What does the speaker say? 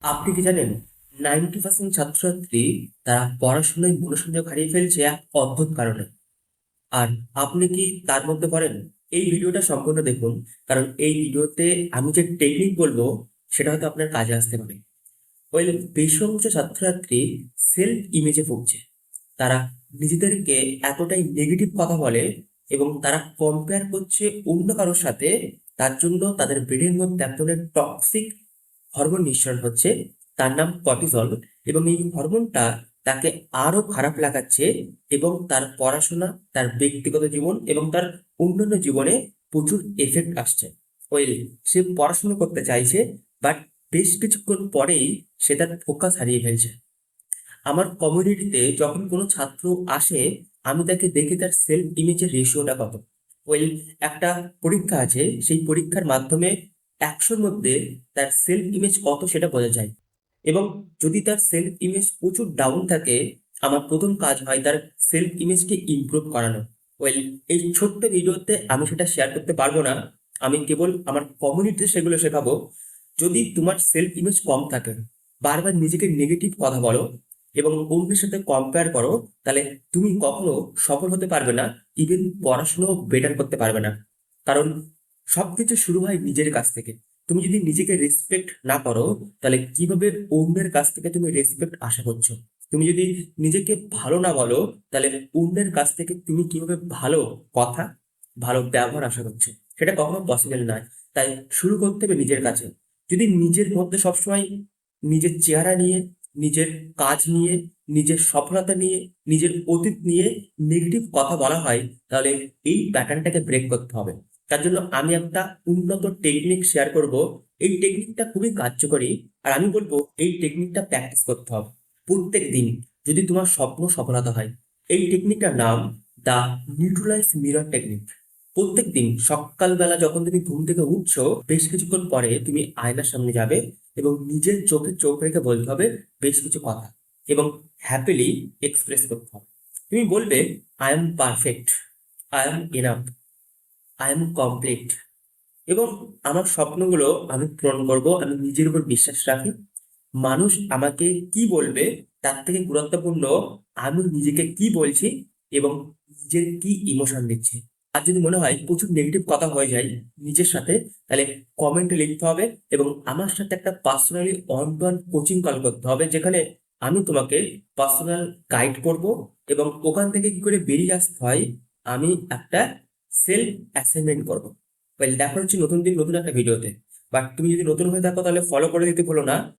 আপনি কি জানেন 90% ছাত্রছাত্রী তারা পড়াশোনায় মনোসংযোগ হারিয়ে ফেলছে এক অদ্ভুত কারণে। আর আপনি কি তার মধ্যে পড়েন? এই ভিডিওটা সম্পূর্ণ দেখুন, কারণ এই ভিডিওতে আমি যে টেকনিক বলবো সেটা হয়তো আপনার কাজে আসতে পারে। ওই বেশ সংখ্যক ছাত্রছাত্রী সেলফ ইমেজে ভুগছে। তারা নিজেদেরকে এতটাই নেগেটিভ কথা বলে এবং তারা কম্পেয়ার করছে অন্য কারোর সাথে। তার জন্য তাদের ব্রেনের মধ্যে এক ধরনের টক্সিক হরমোন নিঃসরণ হচ্ছে, তার নাম কর্টিসল। এবং এই হরমোনটা তাকে আরো খারাপ লাগাচ্ছে এবং তার পড়াশোনা, তার ব্যক্তিগত জীবন এবং তার অন্যান্য জীবনে প্রচুর এফেক্ট আসছে। ওয়েল, সে পড়াশোনা করতে চাইছে, বাট বেশ কিছুক্ষণ পরেই সে তার ফোকাস হারিয়ে ফেলছে। আমার কমিউনিটিতে যখন কোনো ছাত্র আসে, আমি তাকে দেখি তার সেলফ ইমেজের রেশিওটা কত। ওই একটা পরীক্ষা আছে, সেই পরীক্ষার মাধ্যমে 100-র মধ্যে তার সেলফ ইমেজ কত সেটা বোঝা যায়। এবং যদি তার সেলফ ইমেজ প্রচুর ডাউন থাকে, আমার প্রথম কাজ হয় তার সেলফ ইমেজকে ইমপ্রুভ করানো। ওয়েল, এই ছোট্ট ভিডিওতে আমি সেটা শেয়ার করতে পারবো না। আমি কেবল আমার কমিউনিটিতে সেগুলো শেখাবো। যদি তোমার সেলফ ইমেজ কম থাকে, বারবার নিজেকে নেগেটিভ কথা বলো এবং অন্যের সাথে কম্পেয়ার করো, তাহলে তুমি কখনো সফল হতে পারবে না। ইভেন পড়াশুনো বেটার করতে পারবে না। কারণ সবকিছু শুরু হয় নিজের কাছ থেকে। তুমি যদি নিজেকে রেসপেক্ট না করো, তাহলে কিভাবে অন্যের কাছ থেকে তুমি রেসপেক্ট আশা করছো? তুমি যদি নিজেকে ভালো না বলো, তাহলে অন্যের কাছ থেকে তুমি কিভাবে ভালো কথা, ভালো ব্যবহার আশা করছো? সেটা কখনো পসিবল নয়। তাই শুরু করতে হবে নিজের কাছে। যদি নিজের মধ্যে সবসময় নিজের চেহারা নিয়ে, নিজের কাজ নিয়ে, নিজের সফলতা নিয়ে, নিজের অতীত নিয়ে নেগেটিভ কথা বলা হয়, তাহলে এই প্যাটার্নটাকে ব্রেক করতে হবে। তার জন্য আমি একটা উন্নত টেকনিক শেয়ার করব। এই টেকনিকটা খুবই কার্যকরী। আর আমি বলবো এই টেকনিকটা প্র্যাকটিস করতে হবে প্রত্যেক দিন, যদি তোমার স্বপ্ন সফলতা হয়। এই টেকনিকটার নাম দা নিউট্রালাইজ মিরর টেকনিক। প্রত্যেক দিন সকালবেলা যখন তুমি ঘুম থেকে উঠছো, বেশ কিছুক্ষণ পরে তুমি আয়নার সামনে যাবে এবং নিজের চোখে চোখ রেখে বলতে হবে বেশ কিছু কথা এবং হ্যাপিলি এক্সপ্রেস করতে হবে। তুমি বলবে, I am perfect, I am enough, I am complete, এবং আমার স্বপ্নগুলো আমি পূরণ করব। আমি নিজের উপর বিশ্বাস রাখি। মানুষ আমাকে কি বলবে তার থেকে গুরুত্বপূর্ণ আমি নিজেকে কি বলছি এবং নিজের কি ইমোশন দিচ্ছি। আর যদি মনে হয় প্রচুর নেগেটিভ কথা হয়ে যায় নিজের সাথে, তাহলে কমেন্টে লিখতে হবে এবং আমার সাথে একটা personally on to one coaching call করতে হবে, যেখানে আমি তোমাকে পার্সোনাল গাইড করব এবং ওখান থেকে কি করে বেরিয়ে আসতে হয় আমি একটা সেলফ অ্যাসাইনমেন্ট করবো। ওয়েল, দেখা হচ্ছে নতুন দিন নতুন একটা ভিডিওতে। বাট তুমি যদি নতুন হয়ে থাকো, তাহলে ফলো করে দিতে ভুলো না।